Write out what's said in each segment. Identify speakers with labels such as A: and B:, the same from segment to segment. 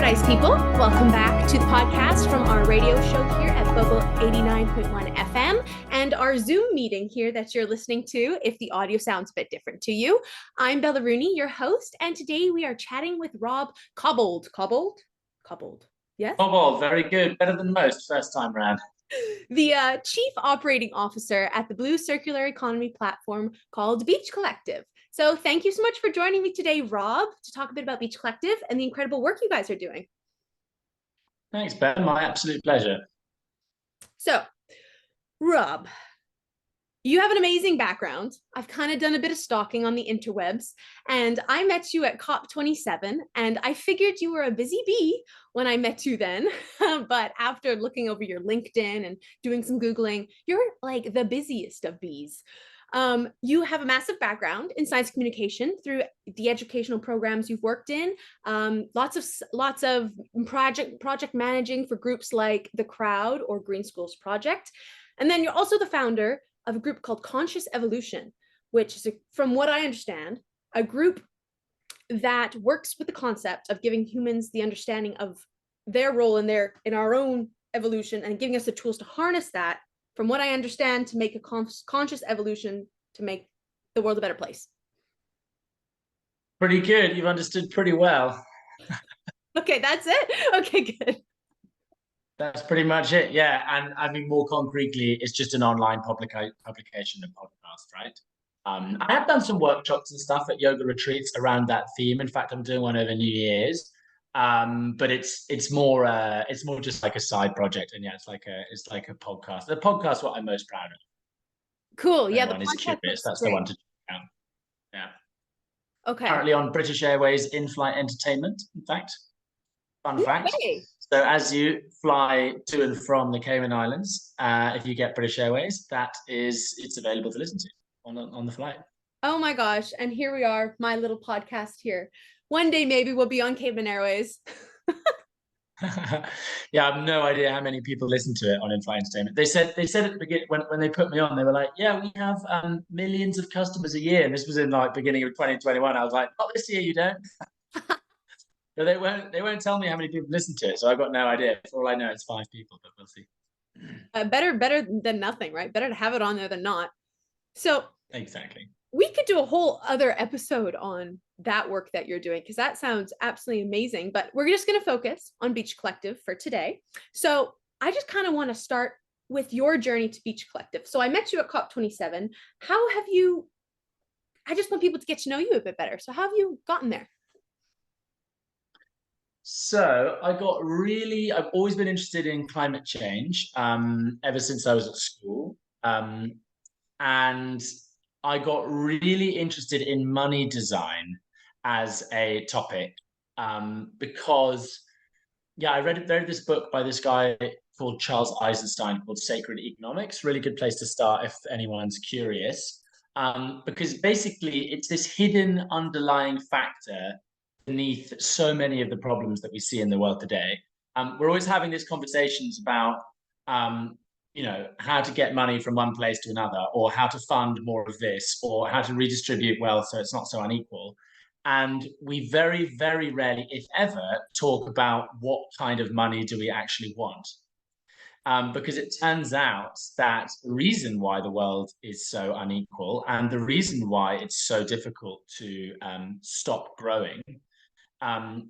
A: Paradise people, welcome back to the podcast from our radio show here at Bobo 89.1 FM and our Zoom meeting here that you're listening to if the audio sounds a bit different to you. I'm Bella Rooney, your host, and today we are chatting with Rob Cobbold. Cobbold? Yes?
B: Cobbold, very good. Better than most first time round.
A: The Chief Operating Officer at the Blue Circular Economy platform called Beach Collective. So thank you so much for joining me today, Rob, to talk a bit about Beach Collective and the incredible work you guys are doing.
B: Thanks, Ben. My absolute pleasure.
A: So, Rob, you have an amazing background. I've kind of done a bit of stalking on the interwebs, and I met you at COP27, and I figured you were a busy bee when I met you then. But after looking over your LinkedIn and doing some Googling, you're like the busiest of bees. You have a massive background in science communication through the educational programs you've worked in, lots of project managing for groups like The Crowd or Green Schools Project. And then you're also the founder of a group called Conscious Evolution, which is, from what I understand, a group that works with the concept of giving humans the understanding of their role in our own evolution and giving us the tools to harness that, from what I understand, to make a conscious evolution to make the world a better place.
B: Pretty good. You've understood pretty well.
A: Okay, that's it? Okay, good.
B: That's pretty much it. Yeah. And I mean, more concretely, it's just an online publication and podcast, right? I have done some workshops and stuff at yoga retreats around that theme. In fact, I'm doing one over New Year's. But it's more just like a side project, and yeah, it's like a podcast. The podcast, what I'm most proud of.
A: Cool. Yeah,
B: the podcast. That's the one to check out. Yeah.
A: Okay.
B: Currently on British Airways in-flight entertainment. In fact, fun fact. So as you fly to and from the Cayman Islands, if you get British Airways, it's available to listen to on the flight.
A: Oh my gosh! And here we are, my little podcast here. One day maybe we'll be on Cayman Airways.
B: Yeah, I have no idea how many people listen to it on in-flight entertainment. They said at the beginning when they put me on, they were like, "Yeah, we have millions of customers a year." And this was in like beginning of 2021. I was like, "Not this year, you don't." So they won't tell me how many people listen to it. So I've got no idea. For all I know, it's 5 people, but we'll see.
A: Better than nothing, right? Better to have it on there than not. So
B: exactly.
A: We could do a whole other episode on that work that you're doing, because that sounds absolutely amazing, but we're just going to focus on Beach Collective for today. So I just kind of want to start with your journey to Beach Collective. So I met you at COP27. I just want people to get to know you a bit better. So how have you gotten there?
B: So I've always been interested in climate change ever since I was at school. And I got really interested in money design as a topic because, I read this book by this guy called Charles Eisenstein called Sacred Economics. Really good place to start if anyone's curious, because basically it's this hidden underlying factor beneath so many of the problems that we see in the world today. We're always having these conversations about how to get money from one place to another, or how to fund more of this, or how to redistribute wealth so it's not so unequal. And we very, very rarely, if ever, talk about what kind of money do we actually want. Because it turns out that the reason why the world is so unequal and the reason why it's so difficult to stop growing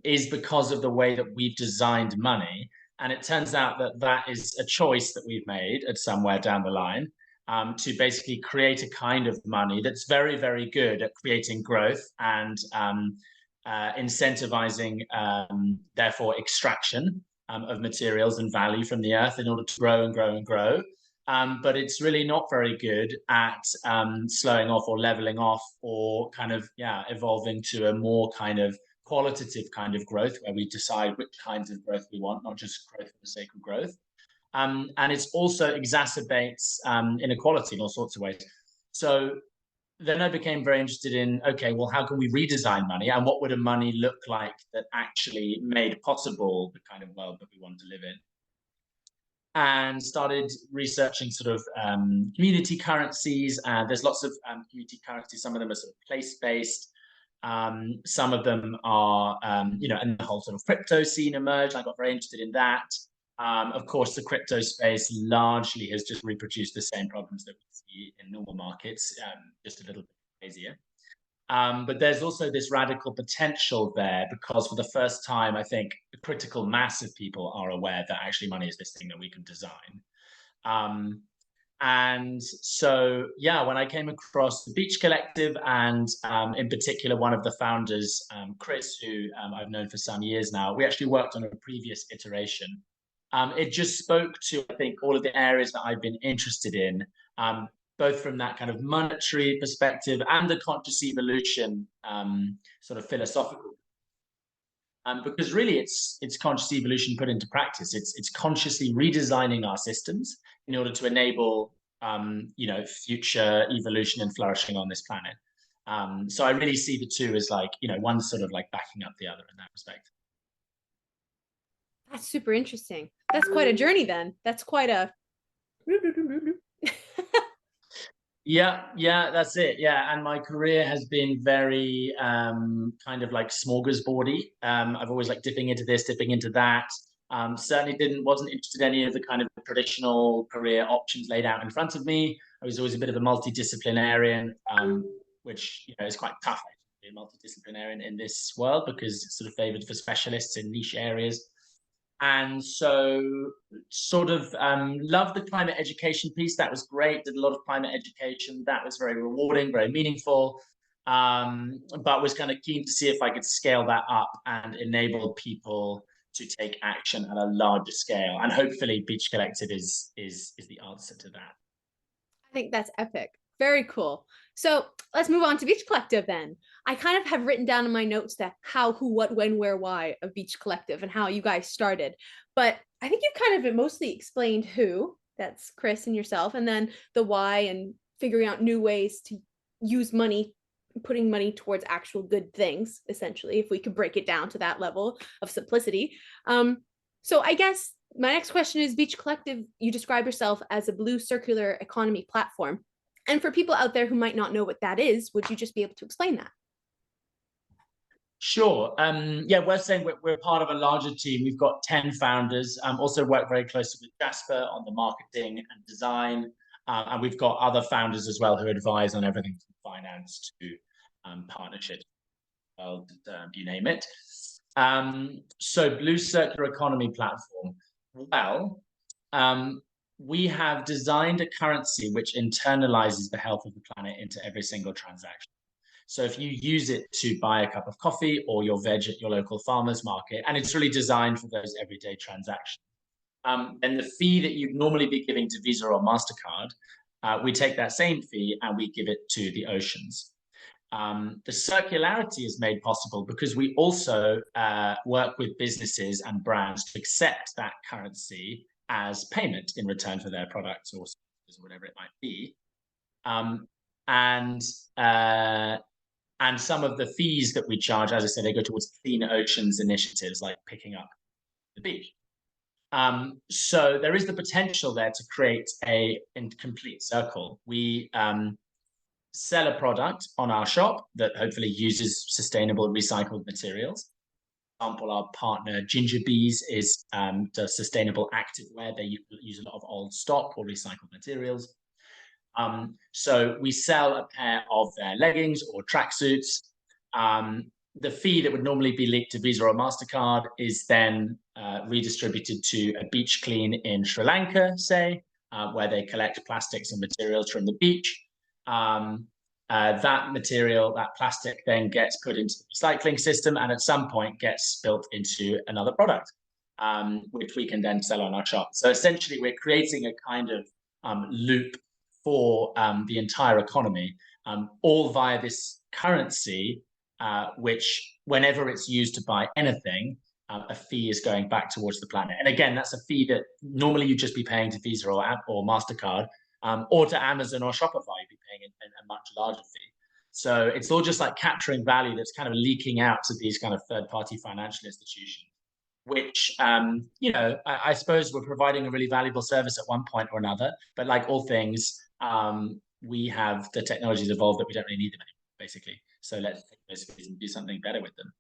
B: is because of the way that we've designed money. And it turns out that is a choice that we've made at somewhere down the line to basically create a kind of money that's very, very good at creating growth and incentivizing, therefore, extraction of materials and value from the earth in order to grow and grow and grow. But it's really not very good at slowing off or leveling off or kind of, evolving to a more kind of qualitative kind of growth where we decide which kinds of growth we want, not just growth for the sake of growth. And it also exacerbates inequality in all sorts of ways. So then I became very interested in, okay, well, how can we redesign money, and what would a money look like that actually made possible the kind of world that we want to live in? And started researching sort of community currencies. There's lots of community currencies. Some of them are sort of place-based. Some of them are, and the whole sort of crypto scene emerged. I got very interested in that. Of course, the crypto space largely has just reproduced the same problems that we see in normal markets, just a little bit crazier. But there's also this radical potential there because for the first time, I think the critical mass of people are aware that actually money is this thing that we can design. And so, yeah, when I came across the Beach Collective and in particular, one of the founders, Chris, who I've known for some years now, we actually worked on a previous iteration. It just spoke to, I think, all of the areas that I've been interested in, both from that kind of monetary perspective and the conscious evolution sort of philosophical. Because really it's conscious evolution put into practice. It's consciously redesigning our systems in order to enable future evolution and flourishing on this planet. So I really see the two as like, one sort of like backing up the other in that respect.
A: That's super interesting. That's quite a journey then. That's quite a
B: Yeah, that's it. Yeah, and my career has been very kind of like smorgasbordy. I've always like dipping into this, dipping into that. Certainly wasn't interested in any of the kind of traditional career options laid out in front of me. I was always a bit of a multidisciplinarian, which is quite tough actually, to be a multidisciplinarian in this world because it's sort of favored for specialists in niche areas. And so sort of loved the climate education piece. That was great. Did a lot of climate education. That was very rewarding, very meaningful. But was kind of keen to see if I could scale that up and enable people to take action at a larger scale. And hopefully Beach Collective is the answer to that.
A: I think that's epic. Very cool. So let's move on to Beach Collective then. I kind of have written down in my notes that how, who, what, when, where, why of Beach Collective and how you guys started. But I think you kind of mostly explained who, that's Chris and yourself, and then the why and figuring out new ways to use money, putting money towards actual good things, essentially, if we could break it down to that level of simplicity. So I guess my next question is Beach Collective, you describe yourself as a blue circular economy platform. And for people out there who might not know what that is, would you just be able to explain that?
B: Sure. Yeah, we're saying we're part of a larger team. We've got 10 founders. Also work very closely with Jasper on the marketing and design. And we've got other founders as well who advise on everything from finance to partnerships, you name it. So Blue Circular Economy Platform. Well, we have designed a currency which internalizes the health of the planet into every single transaction. So if you use it to buy a cup of coffee or your veg at your local farmer's market, and it's really designed for those everyday transactions, then the fee that you'd normally be giving to Visa or MasterCard, we take that same fee and we give it to the oceans. The circularity is made possible because we also work with businesses and brands to accept that currency as payment in return for their products or services, whatever it might be. And some of the fees that we charge, as I said, they go towards clean oceans initiatives like picking up the beach. So there is the potential there to create a complete circle. We sell a product on our shop that hopefully uses sustainable recycled materials. For example, our partner Ginger Bees does sustainable activewear. They use a lot of old stock or recycled materials. So we sell a pair of their leggings or tracksuits. The fee that would normally be linked to Visa or MasterCard is then redistributed to a beach clean in Sri Lanka, say, where they collect plastics and materials from the beach. That material, that plastic, then gets put into the recycling system and at some point gets built into another product, which we can then sell on our shop. So essentially, we're creating a kind of loop for the entire economy, all via this currency, which whenever it's used to buy anything, a fee is going back towards the planet. And again, that's a fee that normally you'd just be paying to Visa or MasterCard, or to Amazon or Shopify, you'd be paying a much larger fee. So it's all just like capturing value that's kind of leaking out to these kind of third-party financial institutions, which, I suppose we're providing a really valuable service at one point or another. But like all things, we have the technologies evolved that we don't really need them anymore, basically. So let's take those fees and do something better with them.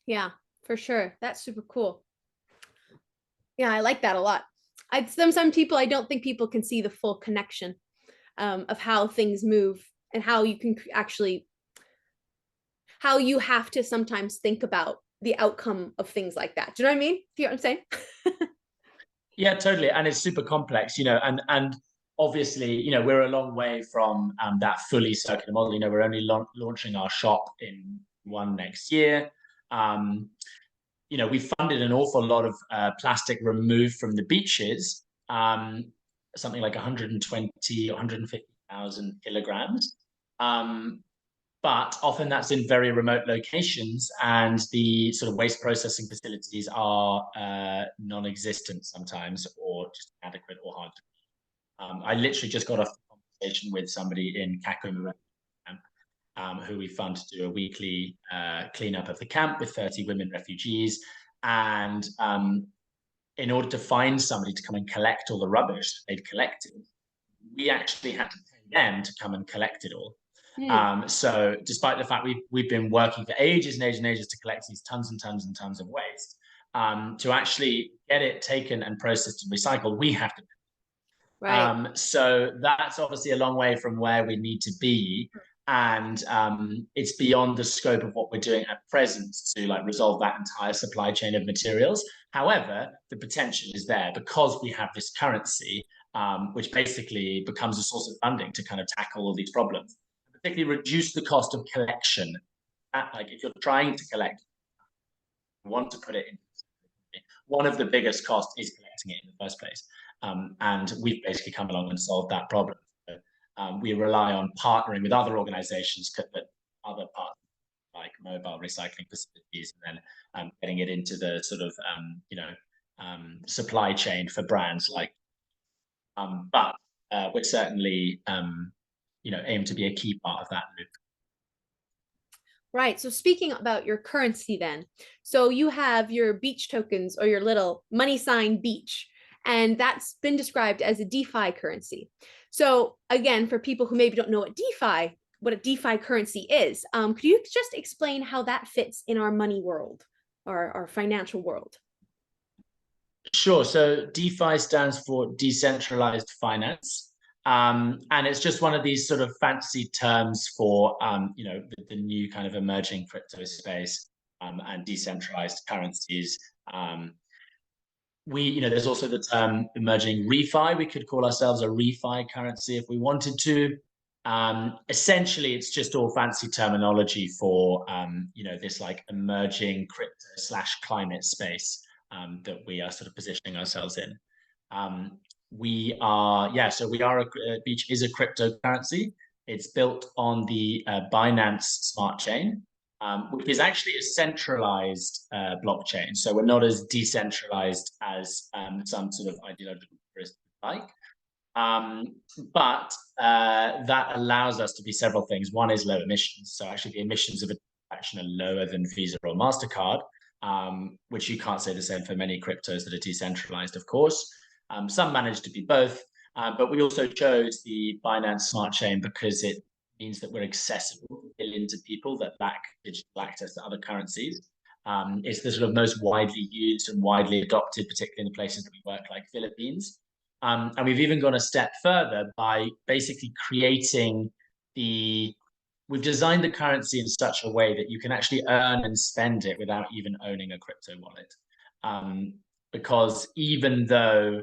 A: Yeah, for sure. That's super cool. Yeah, I like that a lot. Some people, I don't think people can see the full connection of how things move and how you can actually, how you have to sometimes think about the outcome of things like that. Do you know what I mean? Do you know what I'm saying?
B: Yeah, totally. And it's super complex, and obviously, we're a long way from that fully circular model. We're only launching our shop in one next year. We funded an awful lot of plastic removed from the beaches, something like 120 or 150,000 kilograms. But often that's in very remote locations, and the sort of waste processing facilities are non-existent sometimes, or just inadequate or hard. I literally just got off a conversation with somebody in Kakuma, who we fund to do a weekly cleanup of the camp with 30 women refugees. And in order to find somebody to come and collect all the rubbish that they'd collected, we actually had to pay them to come and collect it all. So despite the fact we've been working for ages and ages and ages to collect these tons and tons and tons of waste, to actually get it taken and processed and recycled, we have to.
A: Right.
B: So that's obviously a long way from where we need to be. And it's beyond the scope of what we're doing at present to like resolve that entire supply chain of materials. However, the potential is there because we have this currency, which basically becomes a source of funding to kind of tackle all these problems, particularly reduce the cost of collection. Like if you're trying to collect, you want to put it in. One of the biggest costs is collecting it in the first place. And we've basically come along and solved that problem. So, we rely on partnering with other organizations that other parts like mobile recycling facilities, and then getting it into the sort of supply chain for brands like. But we're certainly aim to be a key part of that loop.
A: Right. So speaking about your currency then, so you have your beach tokens or your little money sign beach, and that's been described as a DeFi currency. So again, for people who maybe don't know what a DeFi currency is, could you just explain how that fits in our money world or our financial world?
B: Sure. So DeFi stands for decentralized finance. And it's just one of these sort of fancy terms for, the new kind of emerging crypto space, and decentralized currencies. There's also the term emerging refi. We could call ourselves a refi currency if we wanted to. Essentially, it's just all fancy terminology for, this like emerging crypto/climate space that we are sort of positioning ourselves in. We are Beach is a cryptocurrency. It's built on the Binance Smart Chain, which is actually a centralized blockchain. So we're not as decentralized as some sort of ideological purists like. But that allows us to be several things. One is low emissions. So actually the emissions of a transaction are lower than Visa or MasterCard, which you can't say the same for many cryptos that are decentralized, of course. Some manage to be both, but we also chose the Binance Smart Chain because it means that we're accessible to billions of people that lack digital access to other currencies. It's the sort of most widely used and widely adopted, particularly in the places that we work, like Philippines. And we've even gone a step further by basically we've designed the currency in such a way that you can actually earn and spend it without even owning a crypto wallet. Because even though,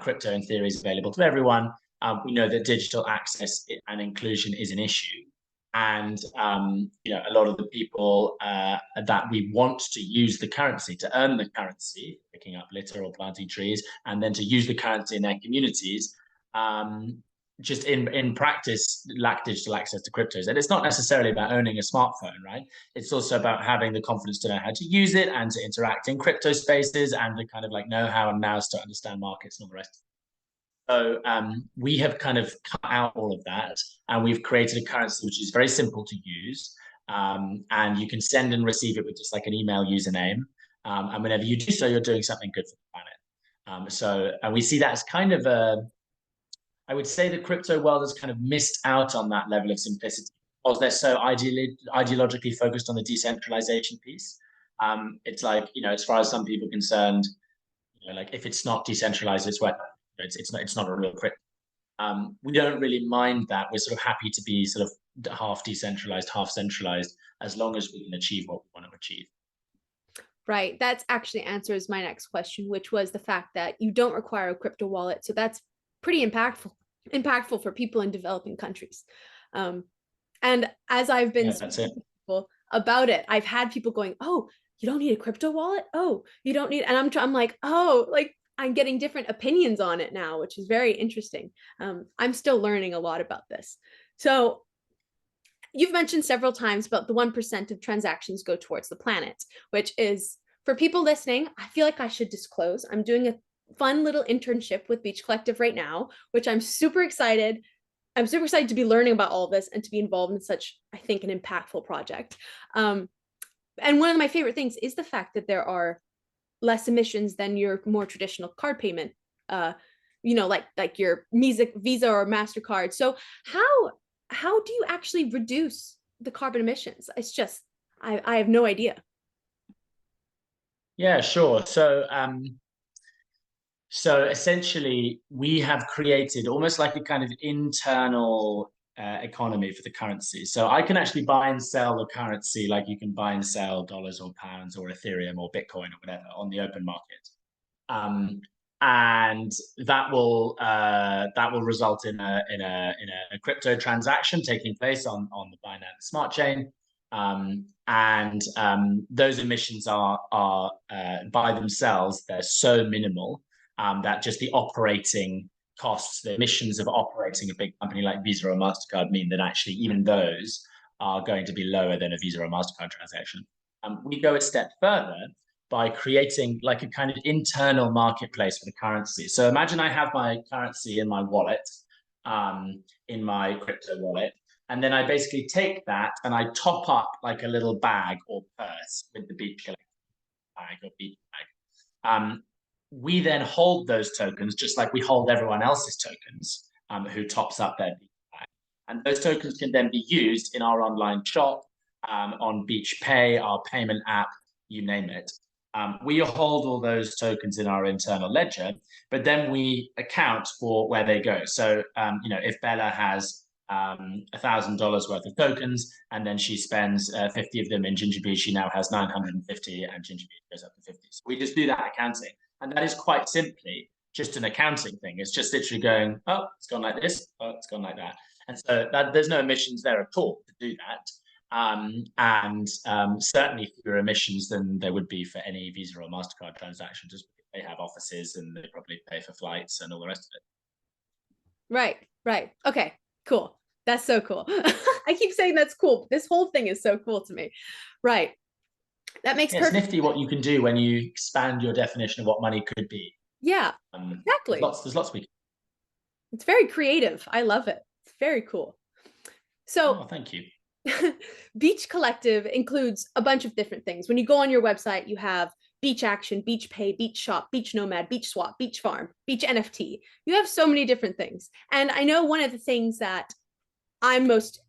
B: crypto in theory is available to everyone, we know that digital access and inclusion is an issue. And a lot of the people that we want to use the currency to earn the currency, picking up litter or planting trees, and then to use the currency in their communities, just in practice lack digital access to cryptos. And it's not necessarily about owning a smartphone, right? It's also about having the confidence to know how to use it and to interact in crypto spaces and the kind of like know-how and nous to understand markets and all the rest. So we have kind of cut out all of that, and we've created a currency which is very simple to use, and you can send and receive it with just like an email username. And whenever you do so, you're doing something good for the planet. And we see that as kind of I would say the crypto world has kind of missed out on that level of simplicity. because they're so ideologically focused on the decentralization piece. It's like, as far as some people are concerned, like if it's not decentralized, it's not a real crypto. We don't really mind that. We're sort of happy to be sort of half decentralized, half centralized, as long as we can achieve what we want to achieve.
A: Right. That actually answers my next question, which was the fact that you don't require a crypto wallet. So that's pretty impactful for people in developing countries. And as I've been speaking to people about it, I've had people going, "Oh, you don't need a crypto wallet? Oh, you don't need," and I'm like, "Oh, like I'm getting different opinions on it now," which is very interesting. I'm still learning a lot about this. So you've mentioned several times about the 1% of transactions go towards the planet, which is, for people listening, I feel like I should disclose I'm doing a fun little internship with Beach Collective right now, which I'm super excited. I'm super excited to be learning about all of this and to be involved in such, I think, an impactful project. And one of my favorite things is the fact that there are less emissions than your more traditional card payment, like your Visa or MasterCard. So how do you actually reduce the carbon emissions? It's just, I have no idea.
B: Yeah, sure. So essentially, we have created almost like a kind of internal economy for the currency. So I can actually buy and sell the currency like you can buy and sell dollars or pounds or Ethereum or Bitcoin or whatever on the open market. Um, and that will result in a crypto transaction taking place on the Binance Smart Chain. Those emissions are by themselves, they're so minimal that just the operating costs, the emissions of operating a big company like Visa or MasterCard mean that actually even those are going to be lower than a Visa or MasterCard transaction. We go a step further by creating like a kind of internal marketplace for the currency. So imagine I have my currency in my wallet, in my crypto wallet, and then I basically take that and I top up like a little bag or purse with the Beach Collective bag or beach bag. We then hold those tokens just like we hold everyone else's tokens who tops up their beach bag. And those tokens can then be used in our online shop, on Beach Pay, our payment app, you name it. We hold all those tokens in our internal ledger, but then we account for where they go. So, if Bella has $1,000 worth of tokens, and then she spends 50 of them in Ginger Bee, she now has 950, and Ginger Bee goes up to 50. So we just do that accounting. And that is quite simply just an accounting thing. It's just literally going, oh, it's gone like this, oh, it's gone like that. And so there's no emissions there at all to do that. Certainly fewer emissions than there would be for any Visa or MasterCard transaction, just because they have offices and they probably pay for flights and all the rest of it.
A: Right. Okay, cool. That's so cool. I keep saying that's cool, but this whole thing is so cool to me. Right. That makes
B: perfect. It's nifty what you can do when you expand your definition of what money could be.
A: Yeah, exactly.
B: There's lots we can.
A: It's very creative. I love it. It's very cool. So,
B: thank you.
A: Beach Collective includes a bunch of different things. When you go on your website, you have Beach Action, Beach Pay, Beach Shop, Beach Nomad, Beach Swap, Beach Farm, Beach NFT. You have so many different things. And I know one of the things that I'm most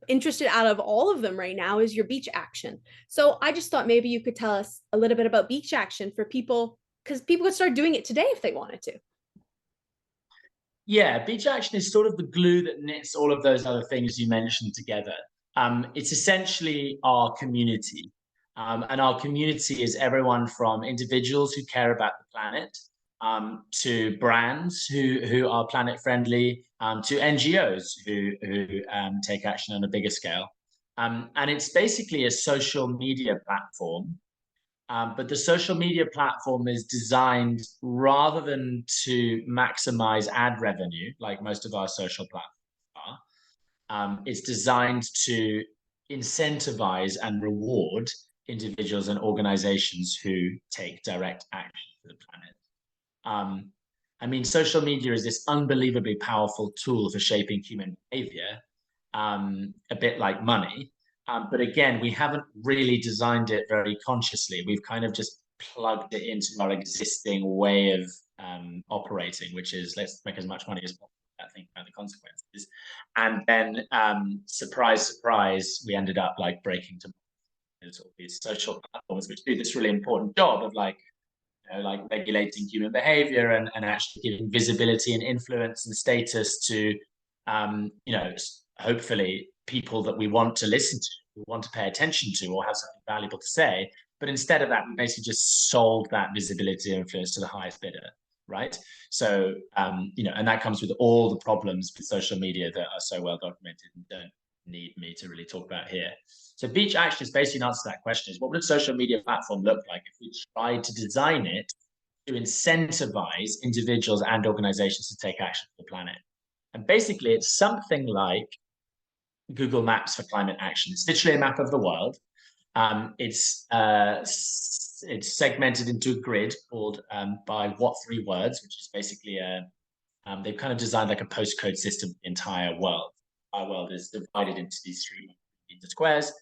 A: interested out of all of them right now is your Beach Action. So I just thought maybe you could tell us a little bit about Beach Action for people, because people could start doing it today if they wanted to.
B: Yeah, Beach Action is sort of the glue that knits all of those other things you mentioned together. It's essentially our community. And our community is everyone from individuals who care about the planet, to brands who are planet friendly, to NGOs who take action on a bigger scale. And it's basically a social media platform. But the social media platform is designed rather than to maximize ad revenue, like most of our social platforms are. It's designed to incentivize and reward individuals and organizations who take direct action for the planet. Social media is this unbelievably powerful tool for shaping human behavior, a bit like money. But again, we haven't really designed it very consciously. We've kind of just plugged it into our existing way of operating, which is let's make as much money as possible. think about the consequences. And then, surprise, surprise, we ended up like breaking to all these social platforms, which do this really important job of like, you know, like regulating human behavior and actually giving visibility and influence and status to, you know, hopefully people that we want to listen to, we want to pay attention to, or have something valuable to say. But instead of that, we basically just sold that visibility and influence to the highest bidder, right? So, you know, and that comes with all the problems with social media that are so well documented and don't need me to really talk about here. So Beach Action is basically an answer to that question: is what would a social media platform look like if we tried to design it to incentivize individuals and organizations to take action for the planet? And basically, it's something like Google Maps for climate action. It's literally a map of the world. It's segmented into a grid called by what 3 words, which is basically they've kind of designed like a postcode system for the entire world. Our world is divided into these 3-meter squares,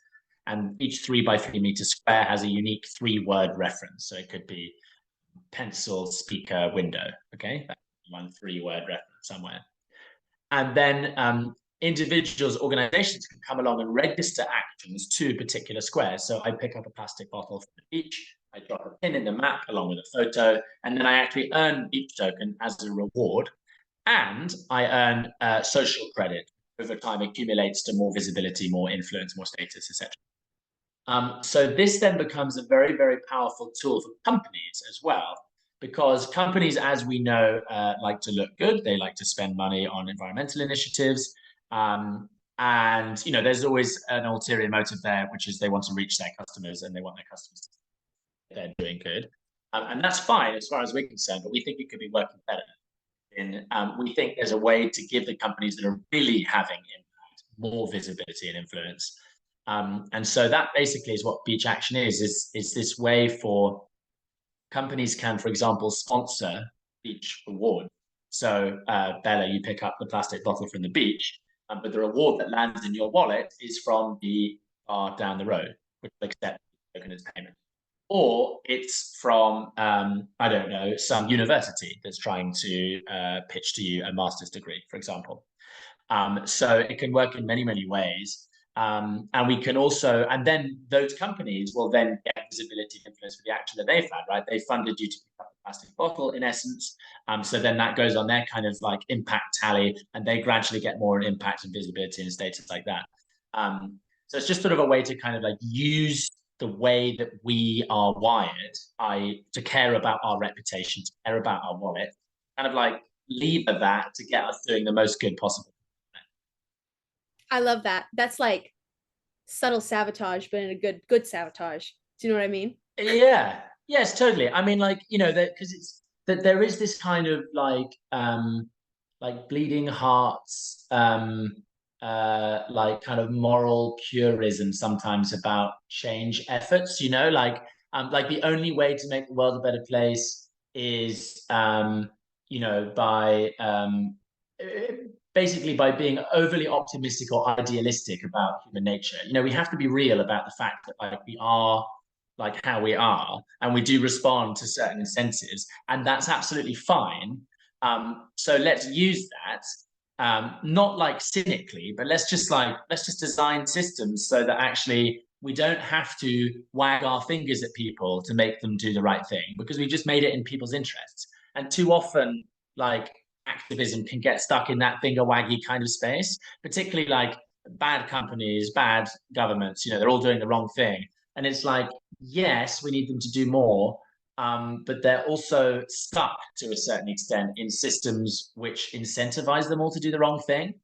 B: and each 3 by 3 meter square has a unique 3-word reference. So it could be pencil, speaker, window. Okay, that's one 3-word reference somewhere. And then individuals, organizations can come along and register actions to particular squares. So I pick up a plastic bottle from the beach, I drop a pin in the map along with a photo, and then I actually earn beach token as a reward. And I earn social credit over time, accumulates to more visibility, more influence, more status, etc. So this then becomes a very, very powerful tool for companies as well, because companies, as we know, like to look good. They like to spend money on environmental initiatives. And, you know, there's always an ulterior motive there, which is they want to reach their customers and they want their customers to think they're doing good. And that's fine as far as we're concerned, but we think it could be working better. We think there's a way to give the companies that are really having impact more visibility and influence. And so that basically is what Beach Action is this way for companies can, for example, sponsor beach reward. So Bella, you pick up the plastic bottle from the beach, but the reward that lands in your wallet is from the bar down the road, which will accept token as payment. Or it's from, I don't know, some university that's trying to pitch to you a master's degree, for example. So it can work in many, many ways. And we can also, and then those companies will then get visibility and influence for the action that they've had, right? They funded you to pick up a plastic bottle, in essence. So then that goes on their kind of like impact tally, and they gradually get more impact and visibility and status like that. So it's just sort of a way to kind of like use the way that we are wired, to care about our reputation, to care about our wallet, kind of like lever that to get us doing the most good possible.
A: I love that. That's like subtle sabotage, but in a good sabotage. Do you know what I mean?
B: Yeah. Yes, totally. I mean, like, you know, that because it's that there is this kind of like bleeding hearts, like kind of moral purism sometimes about change efforts, you know, like the only way to make the world a better place is you know, by basically by being overly optimistic or idealistic about human nature. You know, we have to be real about the fact that like we are like how we are, and we do respond to certain incentives, and that's absolutely fine. So let's use that, not like cynically, but let's just design systems so that actually we don't have to wag our fingers at people to make them do the right thing, because we just made it in people's interests. And too often, like activism can get stuck in that finger waggy kind of space, particularly like bad companies, bad governments, you know, they're all doing the wrong thing. And it's like, yes, we need them to do more, but they're also stuck to a certain extent in systems which incentivize them all to do the wrong thing.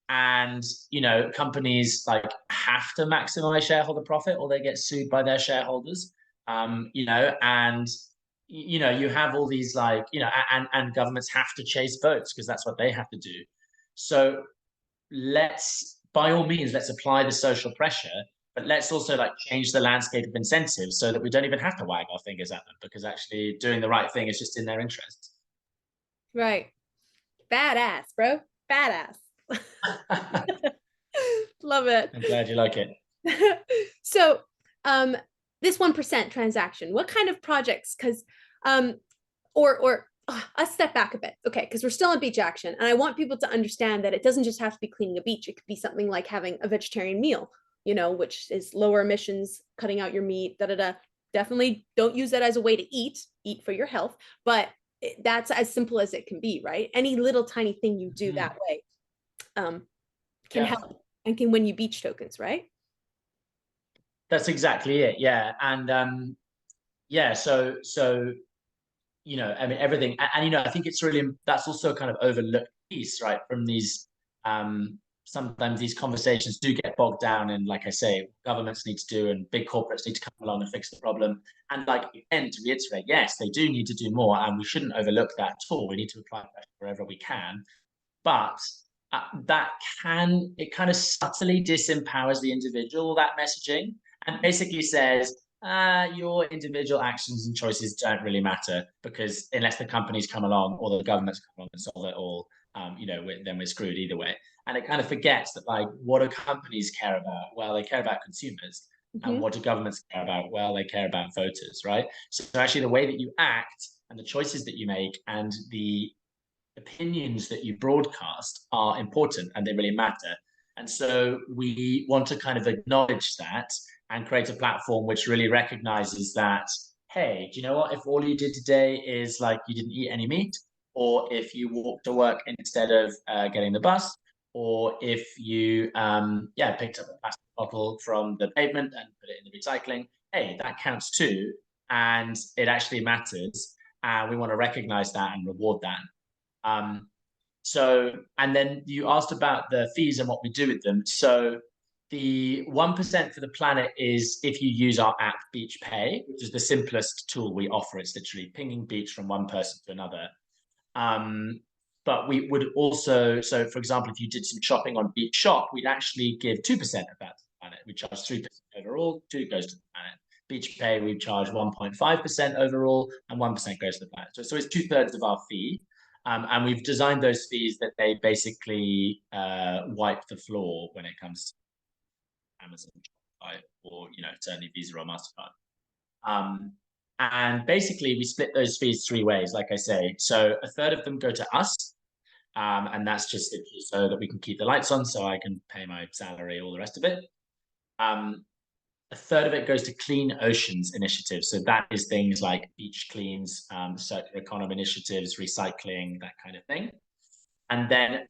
B: And, you know, companies like have to maximize shareholder profit or they get sued by their shareholders, you know, and you know, you have all these like, you know, and governments have to chase votes because that's what they have to do. So by all means, let's apply the social pressure, but let's also like change the landscape of incentives so that we don't even have to wag our fingers at them, because actually doing the right thing is just in their interests.
A: Right. Badass, bro. Badass. Love it.
B: I'm glad you like it.
A: So, this 1% transaction, what kind of projects? Because, or let's step back a bit. Okay, because we're still on beach action. And I want people to understand that it doesn't just have to be cleaning a beach. It could be something like having a vegetarian meal, which is lower emissions, cutting out your meat, da da da. Definitely don't use that as a way to eat for your health, but that's as simple as it can be, right? Any little tiny thing you do that way can help and can win you beach tokens, right?
B: That's exactly it. Yeah. And yeah, so I mean, everything, and I think it's really, that's also kind of overlooked piece, right? From these, sometimes these conversations do get bogged down in, like I say, governments need to do and big corporates need to come along and fix the problem. And like, again, to reiterate, yes, they do need to do more, and we shouldn't overlook that at all. We need to apply pressure wherever we can. But it kind of subtly disempowers the individual, that messaging, and basically says, your individual actions and choices don't really matter, because unless the companies come along or the governments come along and solve it all, then we're screwed either way. And it kind of forgets that, like, what do companies care about? Well, they care about consumers. And what do governments care about? Well, they care about voters, right? So actually, the way that you act and the choices that you make and the opinions that you broadcast are important and they really matter. And so we want to kind of acknowledge that and create a platform which really recognizes that, hey, do you know what? If all you did today is like you didn't eat any meat, or if you walked to work instead of getting the bus, or if you picked up a plastic bottle from the pavement and put it in the recycling, hey, that counts too, and it actually matters, and we want to recognize that and reward that. um, and then you asked about the fees and what we do with them. So the 1% for the planet is if you use our app Beach Pay, which is the simplest tool we offer. It's literally pinging beach from one person to another. But we would also, so for example, if you did some shopping on Beach Shop, we'd actually give 2% of that to the planet. We charge 3% overall, 2 goes to the planet. Beach Pay, we charge 1.5% overall, and 1% goes to the planet. So it's 2/3 of our fee. And we've designed those fees that they basically wipe the floor when it comes to Amazon or certainly Visa or MasterCard. And basically, we split those fees 3 ways, like I say. So a third of them go to us, and that's just so that we can keep the lights on, so I can pay my salary, all the rest of it. A third of it goes to Clean Oceans initiatives. So that is things like beach cleans, circular economy initiatives, recycling, that kind of thing. And then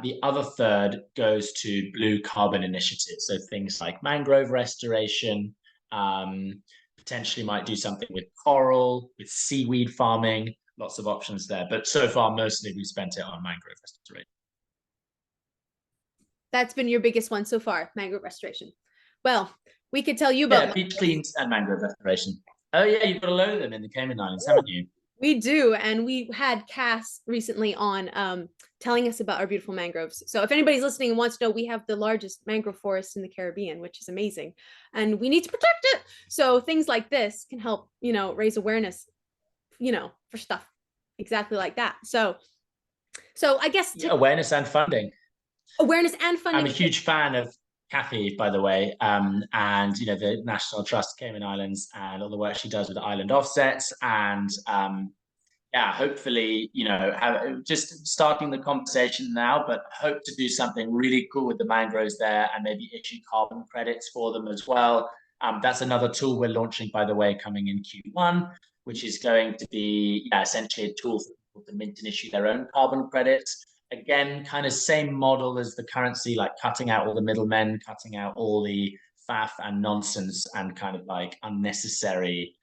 B: the other third goes to blue carbon initiatives. So things like mangrove restoration, potentially might do something with coral, with seaweed farming, lots of options there. But so far, mostly we've spent it on mangrove restoration.
A: That's been your biggest one so far, mangrove restoration. Well, we could tell you about
B: beach cleans and mangrove restoration. Oh yeah, you've got a load of them in the Cayman Islands, haven't you?
A: We do, and we had Cass recently on telling us about our beautiful mangroves. So if anybody's listening and wants to know, we have the largest mangrove forest in the Caribbean, which is amazing, and we need to protect it. So things like this can help, raise awareness, for stuff exactly like that. So I guess
B: awareness and funding.
A: Awareness and funding.
B: I'm a huge fan of Kathy, by the way, and the National Trust Cayman Islands and all the work she does with island offsets, and hopefully, just starting the conversation now, but hope to do something really cool with the mangroves there and maybe issue carbon credits for them as well. That's another tool we're launching, by the way, coming in Q1, which is going to be essentially a tool for people to mint and issue their own carbon credits. Again, kind of same model as the currency, like cutting out all the middlemen, cutting out all the faff and nonsense and kind of like unnecessary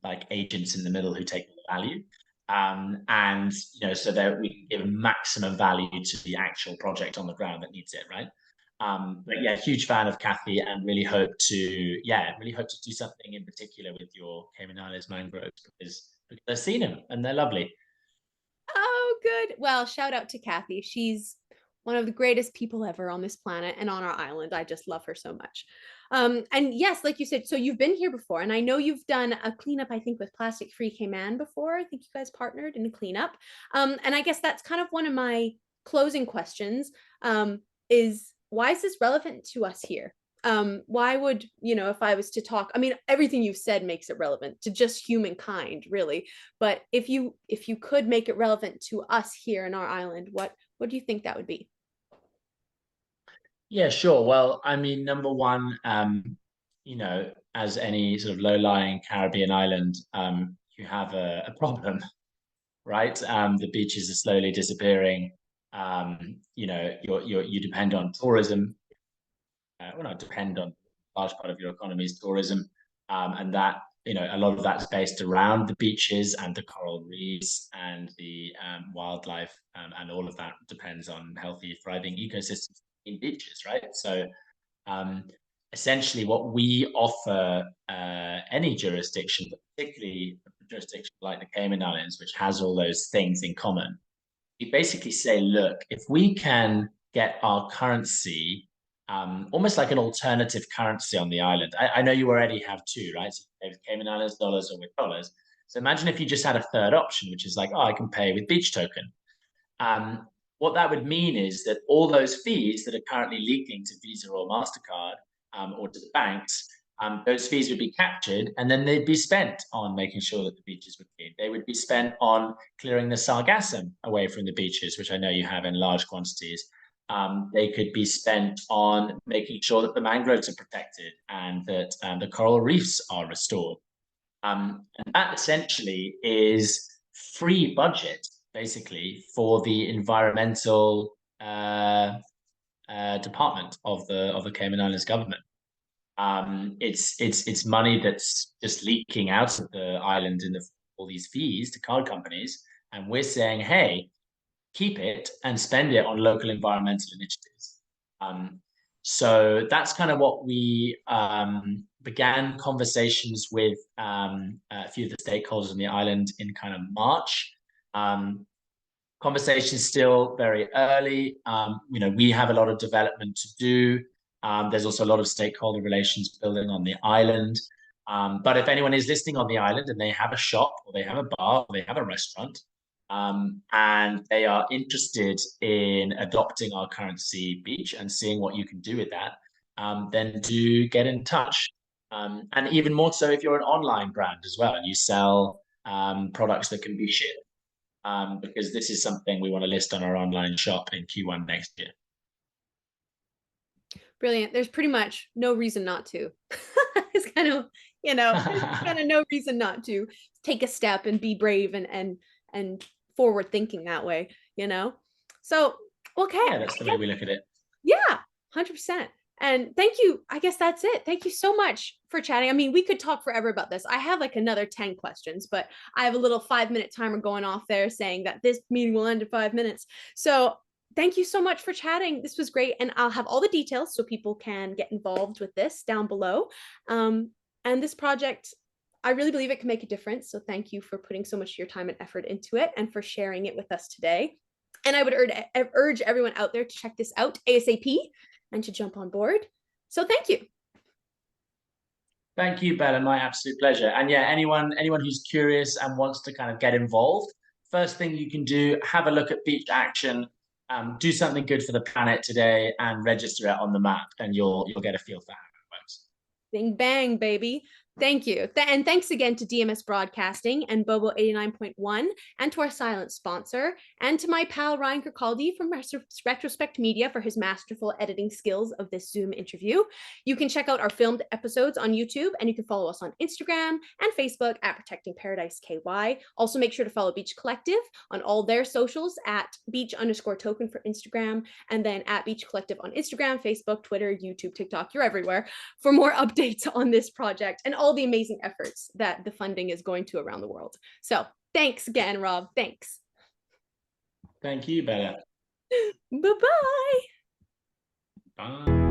B: like agents in the middle who take the value. And so that we can give maximum value to the actual project on the ground that needs it, right? But yeah, huge fan of Kathy, and really hope to do something in particular with your Cayman Islands mangroves, because I've seen them and they're lovely.
A: Oh, good. Well, shout out to Kathy. She's one of the greatest people ever on this planet and on our island. I just love her so much. And yes, like you said, so you've been here before, and I know you've done a cleanup, I think, with Plastic Free Cayman before. I think you guys partnered in a cleanup. And I guess that's kind of one of my closing questions, is why is this relevant to us here? Why would, if I was to talk, I mean, everything you've said makes it relevant to just humankind, really. But if you could make it relevant to us here in our island, what do you think that would be?
B: Yeah, sure. Well, I mean, number one, as any sort of low-lying Caribbean island, you have a problem, right? The beaches are slowly disappearing. You depend on tourism. Well, not depend on, a large part of your economy is tourism, and that a lot of that's based around the beaches and the coral reefs and the wildlife, and all of that depends on healthy, thriving ecosystems in beaches, right? So um, essentially, what we offer any jurisdiction, but particularly a jurisdiction like the Cayman Islands, which has all those things in common, we basically say, look, if we can get our currency almost like an alternative currency on the island. I know you already have two, right? So you pay with Cayman Islands dollars or with dollars. So imagine if you just had a third option, which is like, oh, I can pay with beach token. Um, what that would mean is that all those fees that are currently leaking to Visa or MasterCard, or to the banks, those fees would be captured and then they'd be spent on making sure that the beaches were clean. They would be spent on clearing the sargassum away from the beaches, which I know you have in large quantities. They could be spent on making sure that the mangroves are protected and that the coral reefs are restored. And that essentially is free budget, basically, for the environmental department of the Cayman Islands government. It's money that's just leaking out of the island in all these fees to card companies, and we're saying, hey, keep it and spend it on local environmental initiatives. Um, so that's kind of what we began conversations with a few of the stakeholders on the island in kind of March. Conversations still very early. We have a lot of development to do. There's also a lot of stakeholder relations building on the island. But if anyone is listening on the island and they have a shop or they have a bar or they have a restaurant, and they are interested in adopting our currency beach and seeing what you can do with that, then do get in touch. And even more so if you're an online brand as well and you sell products that can be shipped, because this is something we want to list on our online shop in Q1 next year.
A: Brilliant. There's pretty much no reason not to. It's kind of, there's kind of no reason not to take a step and be brave and forward thinking that way, So, okay.
B: Yeah, that's the way we look at it.
A: Yeah, 100%. And thank you. I guess that's it. Thank you so much for chatting. I mean, we could talk forever about this. I have like another 10 questions, but I have a little 5-minute timer going off there saying that this meeting will end in 5 minutes. So thank you so much for chatting. This was great. And I'll have all the details so people can get involved with this down below. And this project, I really believe it can make a difference. So thank you for putting so much of your time and effort into it and for sharing it with us today. And I would urge everyone out there to check this out ASAP and to jump on board. So thank you.
B: Thank you, Bella. My absolute pleasure. And yeah, anyone who's curious and wants to kind of get involved, first thing you can do, have a look at Beach Action, do something good for the planet today, and register it on the map, and you'll get a feel for how it works.
A: Bing bang, baby. Thank you. And thanks again to DMS Broadcasting and Bobo 89.1 and to our silent sponsor and to my pal Ryan Kirkaldy from Retrospekt Media for his masterful editing skills of this Zoom interview. You can check out our filmed episodes on YouTube and you can follow us on Instagram and Facebook at Protecting Paradise KY. Also make sure to follow Beach Collective on all their socials at beach_token for Instagram and then at Beach Collective on Instagram, Facebook, Twitter, YouTube, TikTok, you're everywhere for more updates on this project and all the amazing efforts that the funding is going to around the world. So thanks again, Rob. Thanks.
B: Thank you, Bella.
A: Bye-bye.
B: Bye.